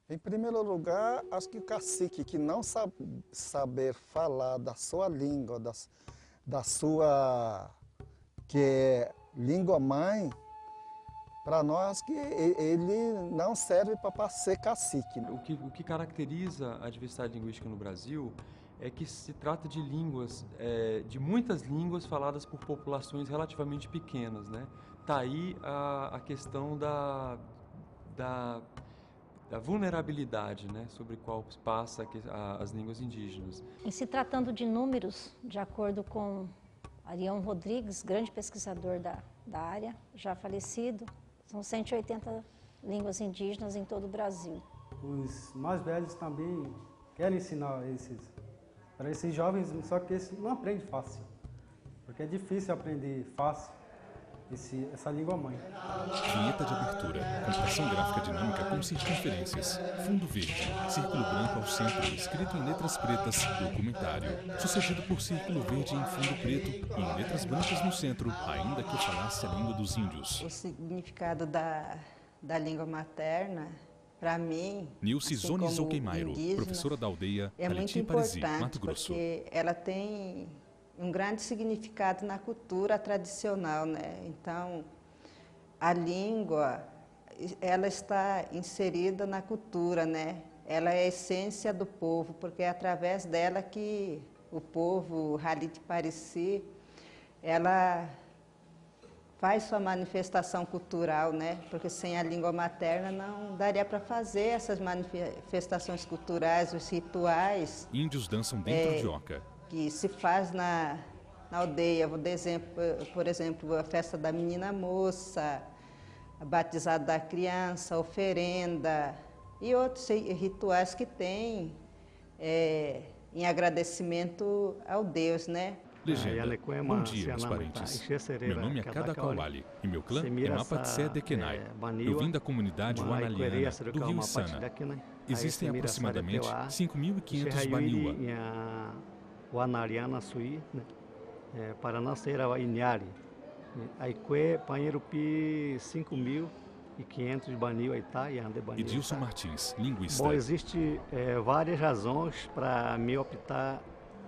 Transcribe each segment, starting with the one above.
Em primeiro lugar, acho que o cacique que não saber falar da sua língua, da sua que é língua mãe, para nós que ele não serve para ser cacique. O que caracteriza a diversidade linguística no Brasil é que se trata de línguas, de muitas línguas faladas por populações relativamente pequenas, né? Tá aí a questão da vulnerabilidade, né, sobre qual passa as línguas indígenas. Em se tratando de números, de acordo com Arião Rodrigues, grande pesquisador da área, já falecido, são 180 línguas indígenas em todo o Brasil. Os mais velhos também querem ensinar para esses jovens, só que eles não aprendem fácil, porque é difícil aprender fácil essa língua mãe. Vinheta de abertura, computação gráfica dinâmica com circunferências, fundo verde, círculo branco ao centro, escrito em letras pretas, documentário, sucedido por círculo verde em fundo preto e em letras brancas no centro, ainda que eu falasse a língua dos índios. O significado da língua materna, para mim, Nilce assim Zoni como Zouqueimairo, indígena, professora da aldeia é muito Parisi, Mato importante, Grosso. porque ela tem um grande significado na cultura tradicional, né? Então, a língua, ela está inserida na cultura, né? Ela é a essência do povo, porque é através dela que o povo Rally de Parisi, ela faz sua manifestação cultural, né? Porque sem a língua materna não daria para fazer essas manifestações culturais, os rituais. Índios dançam dentro de oca. Que se faz na aldeia, por exemplo, a festa da menina moça, a batizado da criança, a oferenda e outros rituais que tem em agradecimento ao Deus, né? Legenda. Bom dia, meus parentes. Meu nome é Kada Kawali e meu clã é Mapatse Dekenai. Eu vim da comunidade Wanaliana, do rio Sana. Existem aproximadamente 5.500 Baniwa. O Anariana Sui, para nascer a Inhari. Aique Panherupi 5.500 Baniwa Itá e Ande Baniwa. Edilson Martins, linguista. Bom, existe várias razões para me optar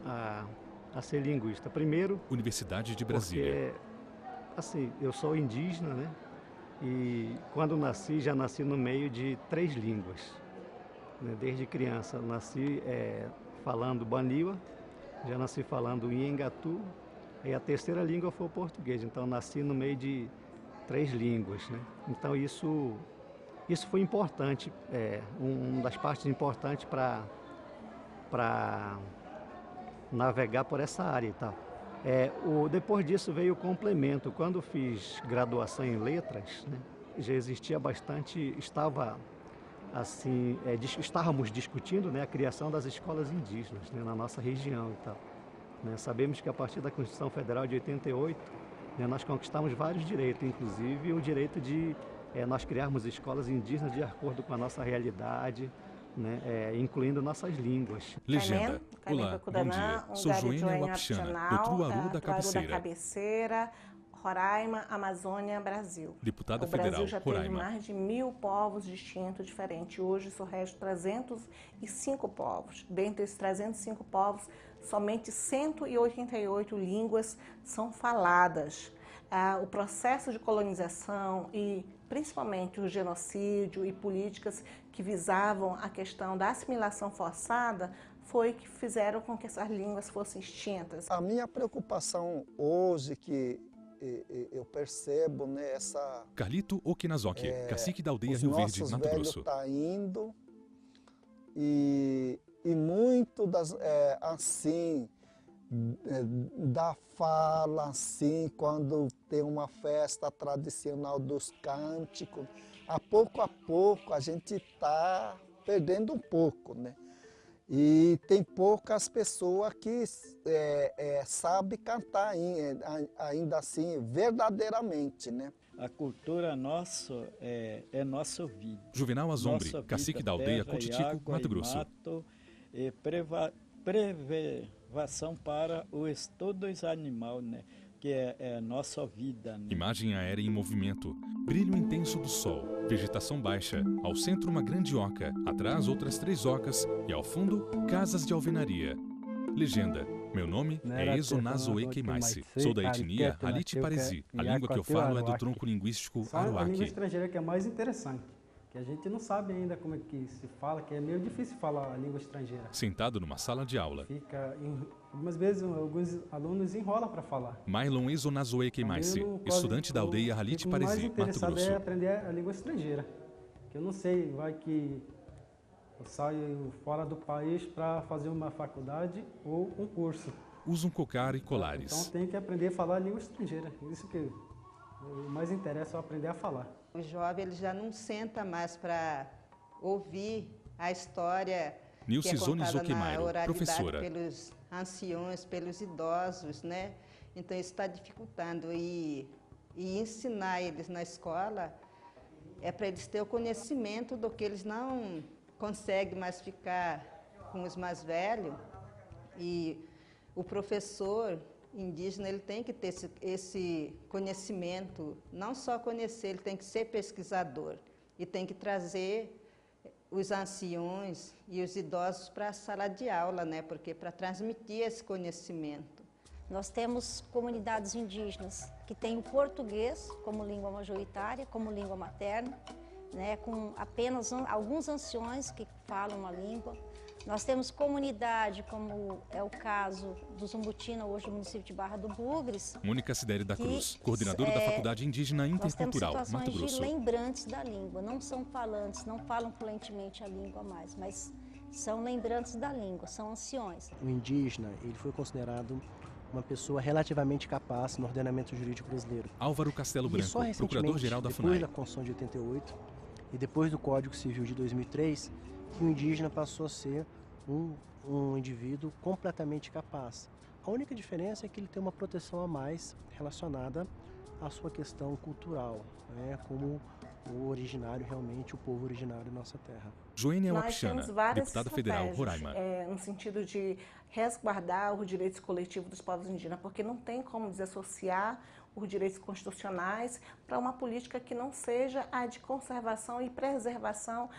a ser linguista. Primeiro, Universidade de Brasília. Porque, assim, eu sou indígena, né? E quando nasci, já nasci no meio de 3 línguas. Né? Desde criança, nasci falando Baniwa, já nasci falando Inhengatu, e a terceira língua foi o português, então nasci no meio de 3 línguas, né? Então isso foi importante, uma das partes importantes para navegar por essa área e tal. Depois disso veio o complemento. Quando fiz graduação em letras, né, já existia bastante, estávamos discutindo, né, a criação das escolas indígenas, né, na nossa região e tal. Né, sabemos que a partir da Constituição Federal de 88, né, nós conquistamos vários direitos, inclusive o direito de nós criarmos escolas indígenas de acordo com a nossa realidade, né, incluindo nossas línguas. Legenda. Olá, bom dia. Sou Joênia Wapixana, do Truaru da Cabeceira. Roraima, Amazônia, Brasil. Deputada o Brasil Federal, já Roraima. teve mais de 1.000 povos distintos, diferentes. Hoje só restam 305 povos. Dentre esses 305 povos, somente 188 línguas são faladas. O processo de colonização e principalmente o genocídio e políticas que visavam a questão da assimilação forçada foi que fizeram com que essas línguas fossem extintas. A minha preocupação hoje que eu percebo, né, essa... Carlito Okinazoki, cacique da aldeia Rio Verde, Mato Grosso. Tá indo e muito assim, da fala, assim, quando tem uma festa tradicional dos cânticos, a pouco a gente está perdendo um pouco, né? E tem poucas pessoas que sabem cantar ainda assim, verdadeiramente, né? A cultura nossa é nosso vida. Juvenal Azombre, cacique da aldeia Cotitico, Mato Grosso. Mato, preservação para o estudo dos animais, né? que é a nossa vida, né? Imagem aérea em movimento, brilho intenso do sol, vegetação baixa, ao centro uma grande oca, atrás outras 3 ocas e ao fundo casas de alvenaria. Legenda: meu nome é Ezonazoe Queimace, sou da etnia Haliti Paresi. A língua que eu falo é do tronco linguístico A língua Aruaque. estrangeira que é mais interessante, que a gente não sabe ainda como é que se fala, que é meio difícil falar a língua estrangeira. Sentado numa sala de aula, Algumas vezes alguns alunos enrolam para falar. Marlon Ezonazoe Queimace, estudante da aldeia Haliti Paresi, Mato Mato Grosso. é aprender a língua estrangeira, que eu não sei, vai que eu saio fora do país para fazer uma faculdade ou um curso. Usa um cocar e colares. Então tem que aprender a falar a língua estrangeira, isso que o mais interessa é aprender a falar. O jovem ele já não senta mais para ouvir a história Nilce que é Zones contada na Oquemairo, oralidade professora. pelos anciões, pelos idosos, né? Então isso está dificultando e ensinar eles na escola é para eles terem o conhecimento do que eles não conseguem mais ficar com os mais velhos. E o professor indígena ele tem que ter esse conhecimento, não só conhecer, ele tem que ser pesquisador e tem que trazer os anciões e os idosos para a sala de aula, né? Porque para transmitir esse conhecimento. Nós temos comunidades indígenas que têm o português como língua majoritária, como língua materna, né? Com apenas alguns anciões que falam a língua. Nós temos comunidade, como é o caso do Zumbutina, hoje no município de Barra do Bugres. Mônica Sideri da Cruz, coordenadora da Faculdade Indígena Intercultural, Nós temos Mato situações Grosso. de lembrantes da língua, não são falantes, não falam fluentemente a língua mais, mas são lembrantes da língua, são anciões. O indígena, ele foi considerado uma pessoa relativamente capaz no ordenamento jurídico brasileiro. Álvaro Castelo E Branco, só recentemente, procurador-geral da depois FUNAI. da Constituição de 88 e depois do Código Civil de 2003, que o indígena passou a ser um indivíduo completamente capaz. A única diferença é que ele tem uma proteção a mais relacionada à sua questão cultural, né, como o originário, realmente, o povo originário da nossa terra. Joênia Nós Wapichana, temos várias deputada federal, estratégias, Roraima. no sentido de resguardar os direitos coletivos dos povos indígenas, porque não tem como desassociar os direitos constitucionais para uma política que não seja a de conservação e preservação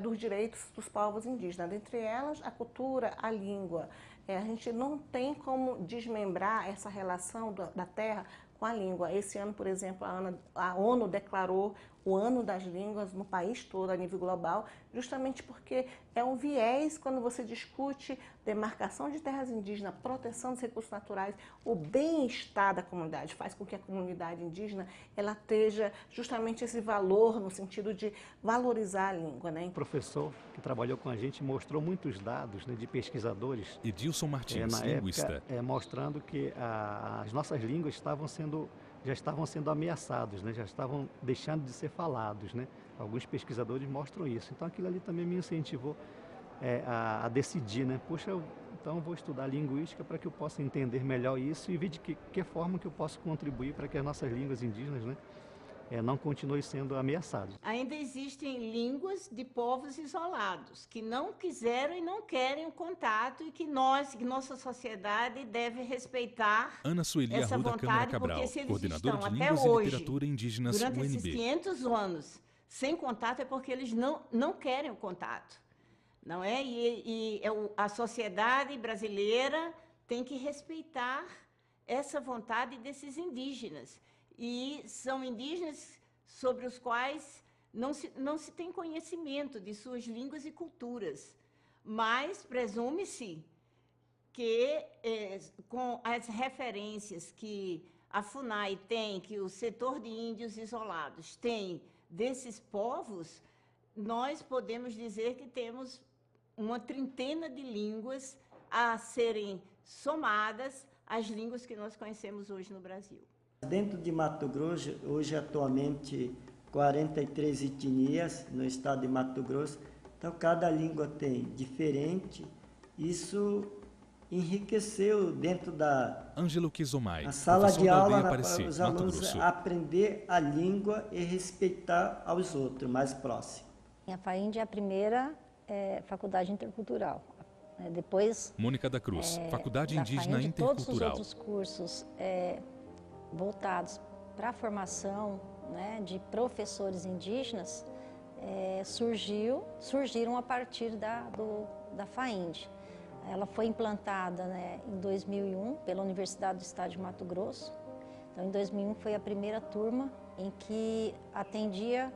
dos direitos dos povos indígenas, dentre elas a cultura, a língua. A gente não tem como desmembrar essa relação da terra com a língua. Esse ano, por exemplo, a ONU declarou o Ano das Línguas no país todo, a nível global, justamente porque é um viés quando você discute demarcação de terras indígenas, proteção dos recursos naturais, o bem-estar da comunidade, faz com que a comunidade indígena ela esteja justamente esse valor no sentido de valorizar a língua, né? O professor que trabalhou com a gente mostrou muitos dados, né, de pesquisadores. Edilson Martins, na linguista. época, mostrando que as nossas línguas já estavam sendo ameaçados, né? Já estavam deixando de ser falados, né? Alguns pesquisadores mostram isso. Então aquilo ali também me incentivou a decidir, né? Poxa, então eu vou estudar linguística para que eu possa entender melhor isso e ver de que forma que eu posso contribuir para que as nossas línguas indígenas, né, não continuem sendo ameaçadas. Ainda existem línguas de povos isolados que não quiseram e não querem o contato e que nossa sociedade deve respeitar Ana Sueli essa Arruda vontade, Câmara Cabral, porque se eles coordenadora estão de até Línguas e hoje, Literatura Indígenas durante esses UNB. 500 anos sem contato, é porque eles não querem o contato, não é? A sociedade brasileira tem que respeitar essa vontade desses indígenas. E são indígenas sobre os quais não se tem conhecimento de suas línguas e culturas, mas presume-se que, com as referências que a FUNAI tem, que o setor de índios isolados tem desses povos, nós podemos dizer que temos uma trintena de línguas a serem somadas às línguas que nós conhecemos hoje no Brasil. Dentro de Mato Grosso, hoje atualmente 43 etnias no estado de Mato Grosso, então cada língua tem diferente, isso enriqueceu dentro da Ângelo Kizomai, a sala de aula para os alunos aprender a língua e respeitar aos outros mais próximos. A FAIND é a primeira faculdade intercultural. Depois, Mônica da Cruz, Faculdade Indígena FAIND, Intercultural. Todos os outros cursos voltados para a formação, né, de professores indígenas surgiram a partir da FAIND. Ela foi implantada, né, em 2001 pela Universidade do Estado de Mato Grosso. Então, em 2001 foi a primeira turma em que atendia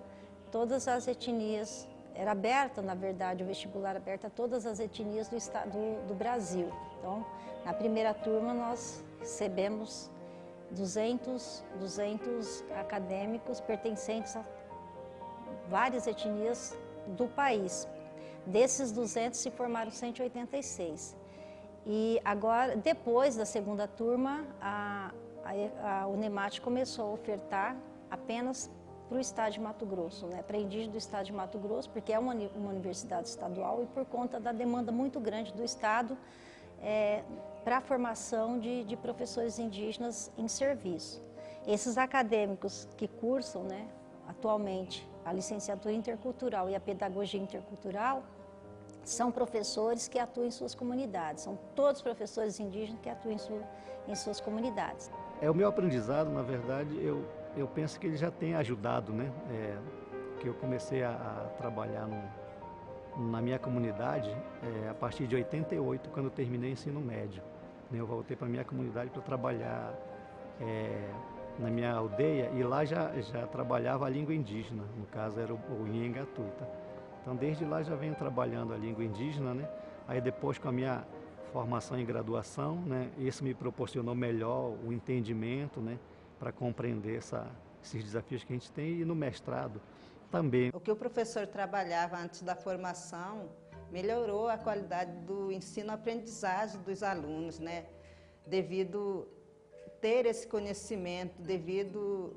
todas as etnias. Era aberta, na verdade, o vestibular aberto a todas as etnias do estado do Brasil. Então, na primeira turma nós recebemos 200 acadêmicos pertencentes a várias etnias do país. Desses 200 se formaram 186. E agora, depois da segunda turma, a Unemat começou a ofertar apenas para o estado de Mato Grosso, né, para indígenas do estado de Mato Grosso, porque é uma universidade estadual e por conta da demanda muito grande do estado para a formação de professores indígenas em serviço. Esses acadêmicos que cursam, né, atualmente a licenciatura intercultural e a pedagogia intercultural são professores que atuam em suas comunidades, são todos professores indígenas que atuam em suas comunidades. O meu aprendizado, na verdade, eu penso que ele já tem ajudado, né? Que eu comecei a trabalhar na minha comunidade a partir de 88, quando eu terminei o ensino médio. Eu voltei para a minha comunidade para trabalhar na minha aldeia e lá já trabalhava a língua indígena, no caso era o Inhengatuta. Então desde lá já venho trabalhando a língua indígena, né? Aí depois com a minha formação em graduação, né? Isso me proporcionou melhor o entendimento, né? Para compreender esses desafios que a gente tem, e no mestrado também. O que o professor trabalhava antes da formação melhorou a qualidade do ensino-aprendizagem dos alunos, né? Devido ter esse conhecimento, devido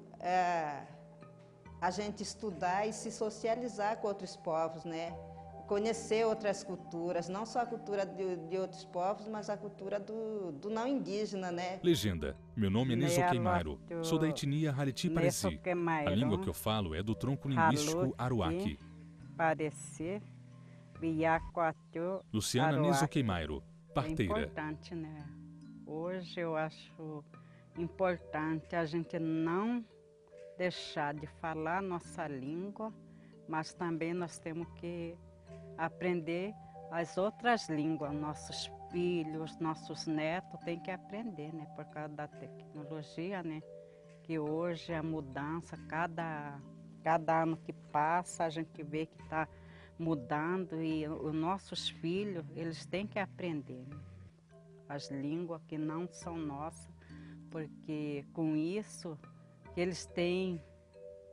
a gente estudar e se socializar com outros povos, né? Conhecer outras culturas, não só a cultura de outros povos, mas a cultura do não indígena, né? Legenda. Meu nome é Nezoqueimairo. Sou da etnia Hariti Pareci. A língua que eu falo é do tronco linguístico Aruaque. Luciana Nezoqueimairo, parteira. É importante, né? Hoje eu acho importante a gente não deixar de falar nossa língua, mas também nós temos que aprender as outras línguas. Nossos filhos, nossos netos têm que aprender, né? Por causa da tecnologia, né? Que hoje a mudança, cada ano que passa, a gente vê que está mudando e os nossos filhos, eles têm que aprender, né? As línguas que não são nossas, porque com isso eles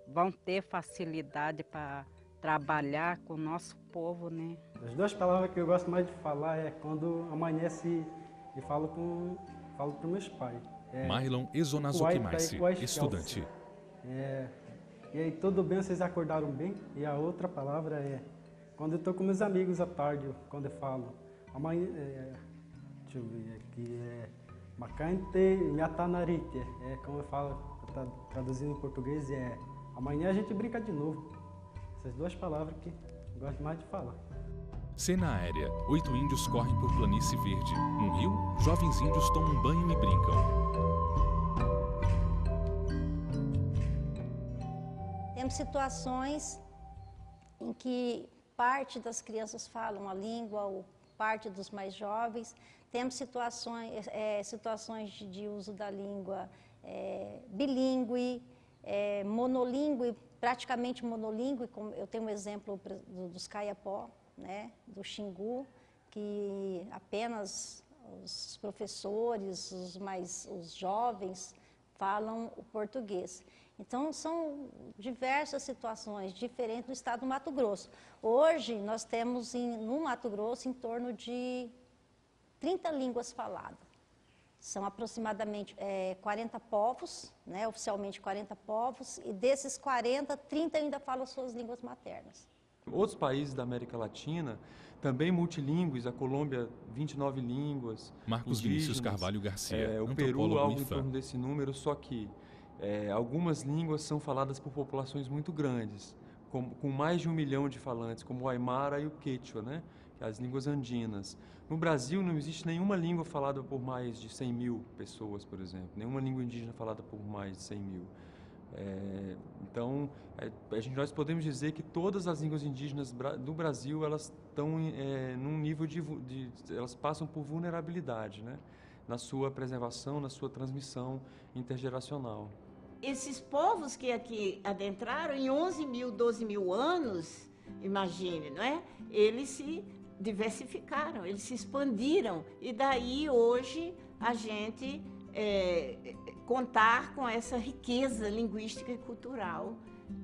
vão ter facilidade para trabalhar com o nosso povo, né? As duas palavras que eu gosto mais de falar é quando amanhece e falo para meus pais. Marlon Ezonazoquimaisi, estudante. E aí, tudo bem, vocês acordaram bem? E a outra palavra é quando eu estou com meus amigos à tarde, quando eu falo amanhã, deixa eu ver aqui, Macante Miatanarite, como eu falo, traduzindo em português, amanhã a gente brinca de novo. Essas duas palavras que eu gosto mais de falar. Cena aérea. 8 índios correm por planície verde. Num rio, jovens índios tomam banho e brincam. Temos situações em que parte das crianças falam a língua, ou parte dos mais jovens. Temos situações de uso da língua bilíngue, monolíngue, praticamente monolíngue. Como eu tenho um exemplo dos Kayapó, né, do Xingu, que apenas os professores, os jovens falam o português. Então, são diversas situações diferentes no estado do Mato Grosso. Hoje, nós temos no Mato Grosso em torno de 30 línguas faladas. São aproximadamente 40 povos, né, oficialmente 40 povos, e desses 40, 30 ainda falam suas línguas maternas. Outros países da América Latina, também multilingües, a Colômbia, 29 línguas. Marcos Vinícius Carvalho Garcia, o Peru, algo em torno desse número, só que algumas línguas são faladas por populações muito grandes, com mais de 1 milhão de falantes, como o Aymara e o Quechua, né? as línguas andinas. No Brasil não existe nenhuma língua falada por mais de 100 mil pessoas, por exemplo, nenhuma língua indígena falada por mais de 100 mil. Então, nós podemos dizer que todas as línguas indígenas do Brasil, elas estão num nível elas passam por vulnerabilidade, né? Na sua preservação, na sua transmissão intergeracional. Esses povos que aqui adentraram, em 11 mil, 12 mil anos, imagine, não é? Eles se diversificaram, eles se expandiram, e daí hoje a gente contar com essa riqueza linguística e cultural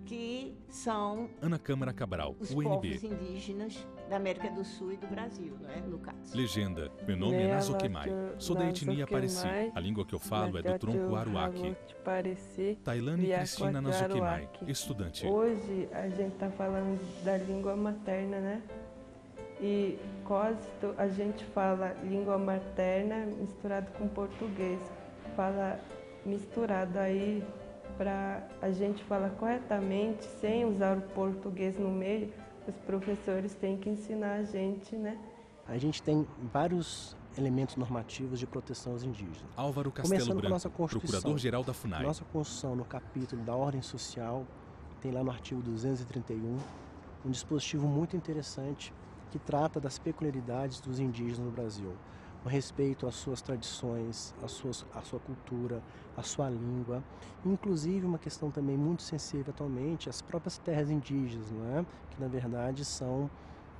que são Ana Câmara Cabral, os UNB. povos indígenas da América do Sul e do Brasil, não é? No caso. Legenda. Meu nome é Nazoquemai. Sou da etnia Pareci. A língua que eu falo é do tronco Aruaque. Tailane Cristina Nazoquemai, estudante. Hoje a gente está falando da língua materna, né? E Cósito, a gente fala língua materna misturado com português. Fala misturado aí para a gente falar corretamente, sem usar o português no meio, os professores têm que ensinar a gente, né? A gente tem vários elementos normativos de proteção aos indígenas. Álvaro Castelo Branco, procurador-geral da FUNAI. Nossa Constituição, no capítulo da Ordem Social, tem lá no artigo 231, um dispositivo muito interessante que trata das peculiaridades dos indígenas no Brasil. O respeito às suas tradições, à sua cultura, à sua língua. Inclusive, uma questão também muito sensível atualmente, as próprias terras indígenas, não é? Que na verdade são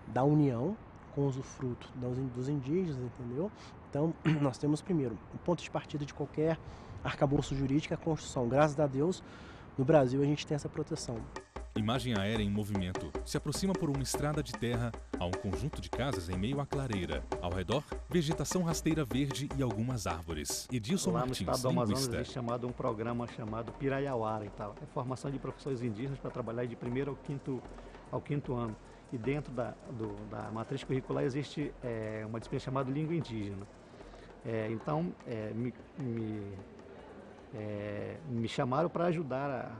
da união com o usufruto dos indígenas, entendeu? Então, nós temos primeiro, o ponto de partida de qualquer arcabouço jurídico é a Constituição. Graças a Deus, no Brasil a gente tem essa proteção. Imagem aérea em movimento. Se aproxima por uma estrada de terra a um conjunto de casas em meio à clareira. Ao redor, vegetação rasteira verde e algumas árvores. Edilson Lá Martins, no estado do Amazonas linguista. existe um programa chamado Piraiauara e tal. É formação de professores indígenas para trabalhar de primeiro ao quinto ano. E dentro da matriz curricular existe uma disciplina chamada língua indígena. Então, me chamaram para ajudar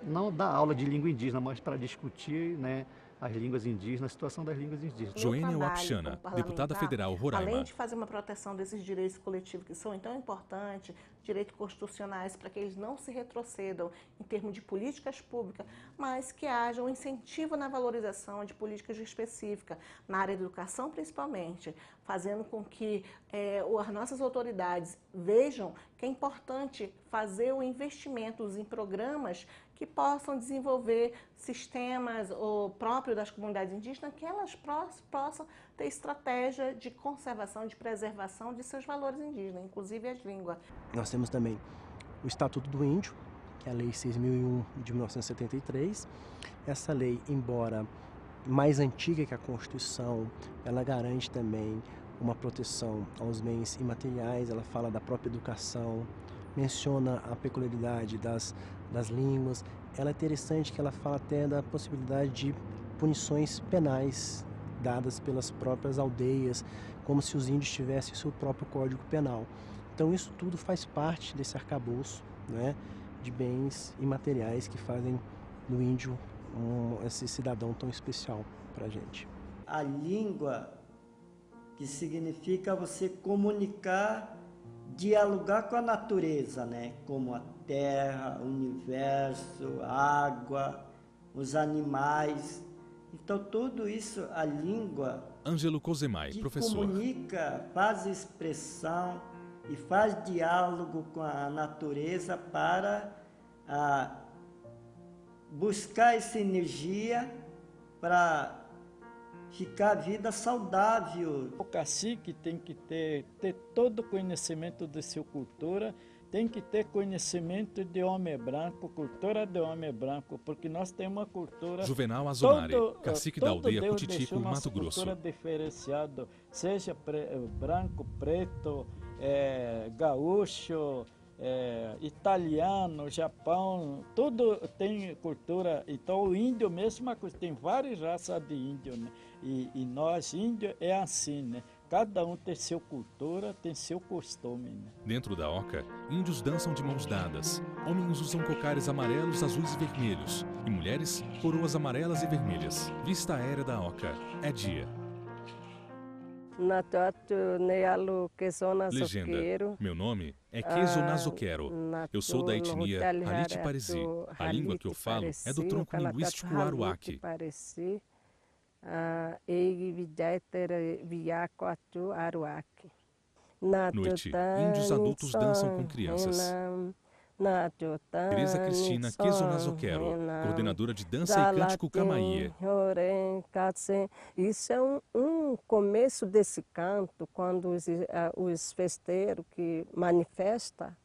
não dar aula de língua indígena, mas para discutir, né, as línguas indígenas, a situação das línguas indígenas. Joênia Wapchana, deputada federal Roraima. Além de fazer uma proteção desses direitos coletivos que são tão importantes, direitos constitucionais, para que eles não se retrocedam em termos de políticas públicas, mas que haja um incentivo na valorização de políticas específicas, na área da educação principalmente, fazendo com que as nossas autoridades vejam que é importante fazer o investimento em programas que possam desenvolver sistemas próprios das comunidades indígenas, que elas possam ter estratégia de conservação, de preservação de seus valores indígenas, inclusive as línguas. Nós temos também o Estatuto do Índio, que é a Lei 6.001 de 1973. Essa lei, embora mais antiga que a Constituição, ela garante também uma proteção aos bens imateriais, ela fala da própria educação, menciona a peculiaridade das línguas. Ela é interessante que ela fala até da possibilidade de punições penais dadas pelas próprias aldeias, como se os índios tivessem seu próprio código penal. Então isso tudo faz parte desse arcabouço, né, de bens imateriais que fazem do índio esse cidadão tão especial para a gente. A língua, que significa você comunicar, dialogar com a natureza, né? Como a terra, o universo, a água, os animais. Então tudo isso, a língua Ângelo Cozemai, professor. Comunica, faz expressão e faz diálogo com a natureza para buscar essa energia para ficar a vida saudável. O cacique tem que ter todo o conhecimento de sua cultura, tem que ter conhecimento de homem branco, cultura de homem branco, porque nós temos uma cultura... Juvenal Azonari, cacique da aldeia Cutico, Mato Grosso. Cultura diferenciada, seja branco, preto, gaúcho, italiano, Japão, tudo tem cultura. Então o índio mesmo, tem várias raças de índio, né? E nós índios é assim, né? Cada um tem sua cultura, tem seu costume, né? Dentro da oca, índios dançam de mãos dadas. Homens usam cocares amarelos, azuis e vermelhos. E mulheres, coroas amarelas e vermelhas. Vista aérea da oca. É dia. Legenda. Meu nome é Kezo Nazoquero. Eu sou da etnia Halit Paresi. A língua que eu falo é do tronco linguístico Aruaque. Noite, índios adultos dançam com crianças. Teresa Cristina Kezo Nazoquero, coordenadora de dança e cântico Kamaie. Isso é um começo desse canto, quando os festeiros que manifestam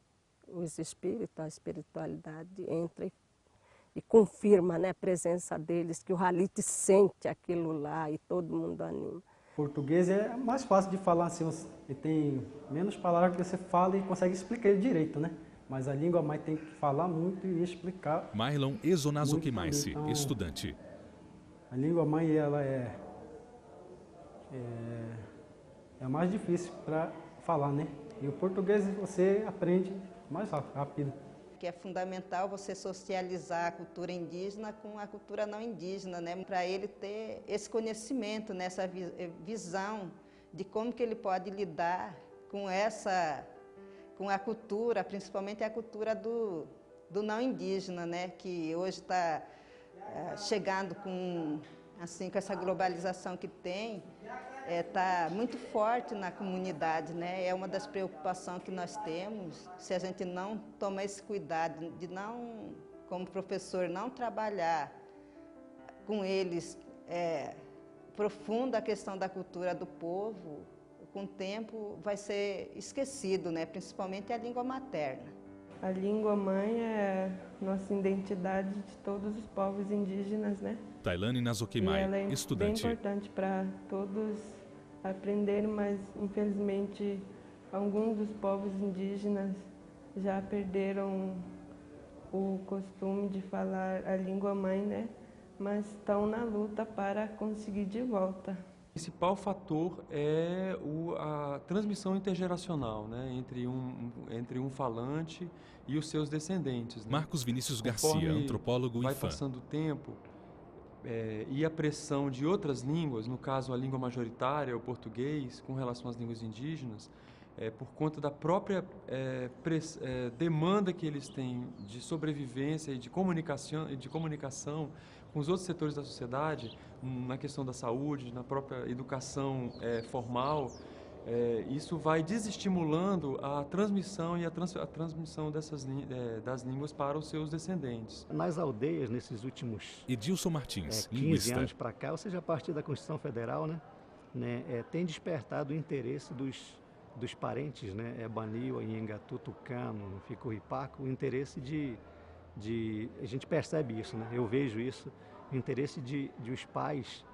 os espíritos, a espiritualidade, entra e confirma, né, a presença deles, que o Halit sente aquilo lá e todo mundo anima. Português é mais fácil de falar, assim, e tem menos palavras que você fala e consegue explicar ele direito, né? Mas a língua mãe tem que falar muito e explicar. Marlon Ezonazoquimaisi, então, estudante. A língua mãe, ela é mais difícil para falar, né? E o português você aprende mais rápido. Que é fundamental você socializar a cultura indígena com a cultura não indígena, né? Para ele ter esse conhecimento, né? Essa visão de como que ele pode lidar com a cultura, principalmente a cultura do não indígena, né? Que hoje está chegando com essa globalização que tem, está muito forte na comunidade, né? É uma das preocupações que nós temos, se a gente não tomar esse cuidado de não, como professor, não trabalhar com eles profunda a questão da cultura do povo, com o tempo vai ser esquecido, né? Principalmente a língua materna. A língua mãe é nossa identidade de todos os povos indígenas, né? Tailane Nazoquimai, estudante. É bem importante para todos aprenderem, mas infelizmente alguns dos povos indígenas já perderam o costume de falar a língua mãe, né? Mas estão na luta para conseguir de volta. O principal fator é a transmissão intergeracional, né, entre um falante e os seus descendentes. Né? Marcos Vinícius Garcia, antropólogo e fã. Vai passando o tempo e a pressão de outras línguas, no caso a língua majoritária, o português, com relação às línguas indígenas, por conta da própria demanda que eles têm de sobrevivência e de comunicação com os outros setores da sociedade, na questão da saúde, na própria educação formal, isso vai desestimulando a transmissão e a transmissão das línguas para os seus descendentes. Nas aldeias, nesses últimos Edilson Martins, 15 anos para cá, ou seja, a partir da Constituição Federal, né, tem despertado o interesse dos parentes, né, Baniwa, Nhengatu, Tucano, Ficuripaco, o interesse de a gente percebe isso, né? Eu vejo isso, o interesse de os pais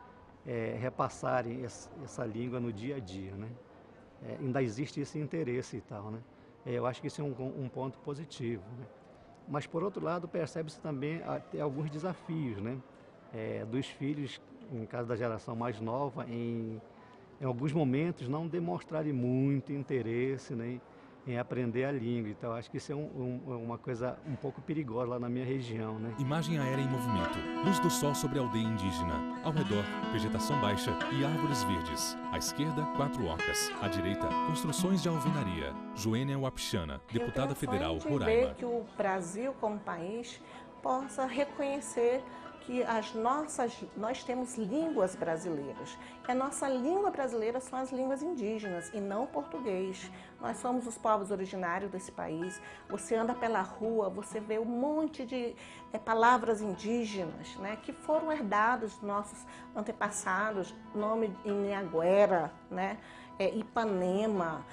repassarem essa língua no dia a dia, né? Ainda existe esse interesse e tal, né? Eu acho que isso é um ponto positivo, né? Mas, por outro lado, percebe-se também alguns desafios, né? Dos filhos, no caso da geração mais nova, em alguns momentos não demonstrarem muito interesse, né, em aprender a língua. Então, acho que isso é uma coisa um pouco perigosa lá na minha região, né? Imagem aérea em movimento. Luz do sol sobre a aldeia indígena. Ao redor, vegetação baixa e árvores verdes. À esquerda, 4 ocas. À direita, construções de alvenaria. Joênia Wapichana, deputada federal, Roraima. Ver que o Brasil, como país, possa reconhecer que nós temos línguas brasileiras. E a nossa língua brasileira são as línguas indígenas e não o português. Nós somos os povos originários desse país. Você anda pela rua, você vê um monte de palavras indígenas, né, que foram herdadas dos nossos antepassados, nome Inhaguera, né, Ipanema,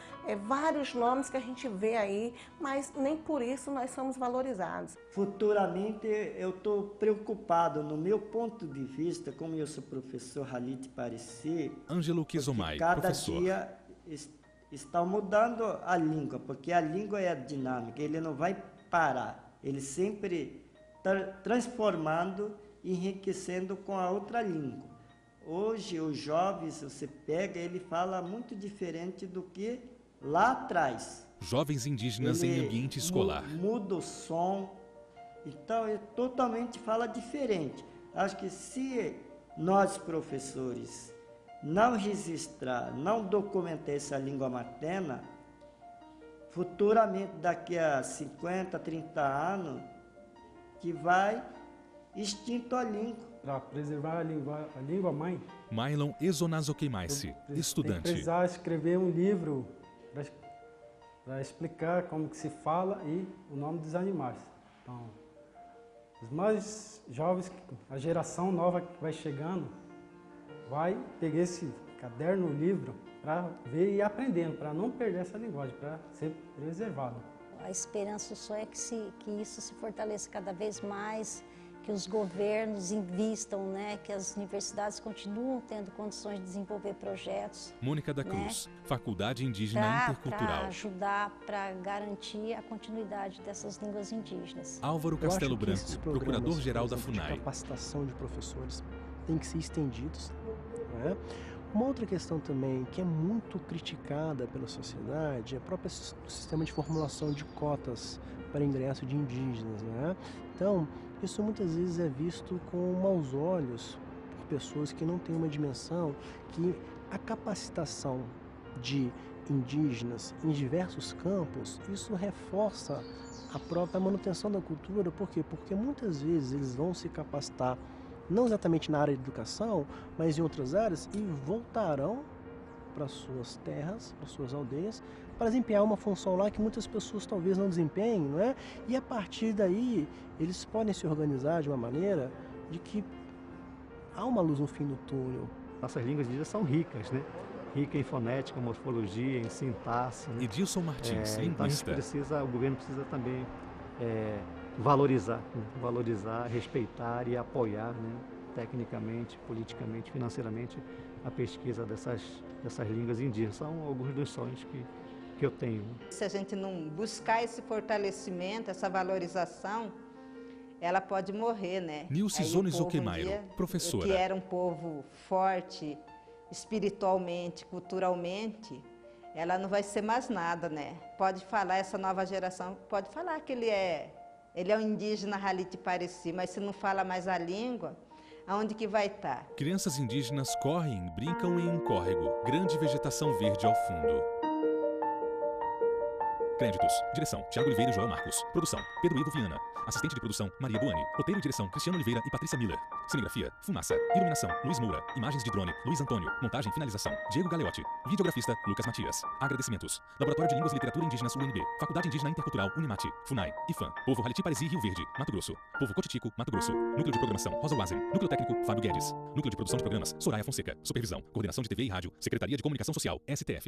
vários nomes que a gente vê aí, mas nem por isso nós somos valorizados. Futuramente eu estou preocupado, no meu ponto de vista, como eu sou professor Halit Paresi, Ângelo Kizomai, cada professor. dia está mudando a língua, porque a língua é dinâmica, ele não vai parar, ele sempre está transformando e enriquecendo com a outra língua. Hoje, os jovens, você pega, ele fala muito diferente do que lá atrás. Jovens indígenas em ambiente escolar. Muda o som, então ele totalmente fala diferente. Acho que se nós, professores, não registrar, não documentar essa língua materna, futuramente, daqui a 50, 30 anos, que vai extinto a língua. Para preservar a língua mãe, Mailon Ezonazoqueimaisi, estudante. Tem que precisar escrever um livro para explicar como que se fala e o nome dos animais. Então, os mais jovens, a geração nova que vai chegando, vai pegar esse caderno, livro, para ver e ir aprendendo, para não perder essa linguagem, para ser preservado. A esperança só é que isso se fortaleça cada vez mais, que os governos invistam, né, que as universidades continuam tendo condições de desenvolver projetos. Mônica da Cruz, Faculdade Indígena Intercultural. Para ajudar, para garantir a continuidade dessas línguas indígenas. Álvaro Castelo Branco, Procurador-Geral da FUNAI. A capacitação de professores tem que ser estendidos, né? Uma outra questão também que é muito criticada pela sociedade é o próprio sistema de formulação de cotas para ingresso de indígenas, né? Então, isso muitas vezes é visto com maus olhos por pessoas que não têm uma dimensão que a capacitação de indígenas em diversos campos, isso reforça a própria manutenção da cultura. Por quê? Porque muitas vezes eles vão se capacitar não exatamente na área de educação, mas em outras áreas, e voltarão para suas terras, para suas aldeias, para desempenhar uma função lá que muitas pessoas talvez não desempenhem, não é? E a partir daí, eles podem se organizar de uma maneira de que há uma luz no fim do túnel. Nossas línguas indígenas são ricas, né? Rica em fonética, morfologia, em sintaxe. Né? Edilson Martins, linguista. Então o governo precisa também valorizar, respeitar e apoiar, né, tecnicamente, politicamente, financeiramente, a pesquisa dessas línguas indígenas. São alguns dos sonhos que eu tenho. Se a gente não buscar esse fortalecimento, essa valorização, ela pode morrer, né? Nilce Zonezoquemairo, professora. Que era um povo forte, espiritualmente, culturalmente, ela não vai ser mais nada, né? Pode falar, essa nova geração, pode falar que ele é um indígena Halite Pareci, mas se não fala mais a língua, aonde que vai estar? Crianças indígenas correm e brincam em um córrego. Grande vegetação verde ao fundo. Créditos. Direção: Tiago Oliveira e Joel Marcos. Produção: Pedro Ivo Viana. Assistente de produção: Maria Buani. Roteiro e direção: Cristiano Oliveira e Patrícia Miller. Cinegrafia: Fumaça. Iluminação: Luiz Moura. Imagens de drone: Luiz Antônio. Montagem e finalização: Diego Galeotti. Videografista: Lucas Matias. Agradecimentos: Laboratório de Línguas e Literatura Indígenas UNB. Faculdade Indígena Intercultural Unimate. FUNAI. IFAM. Povo Halite Paresi, Rio Verde, Mato Grosso. Povo Cotitico, Mato Grosso. Núcleo de Programação: Rosa Wazen. Núcleo Técnico: Fábio Guedes. Núcleo de Produção de Programas: Soraya Fonseca. Supervisão: Coordenação de TV e Rádio. Secretaria de Comunicação Social, STF.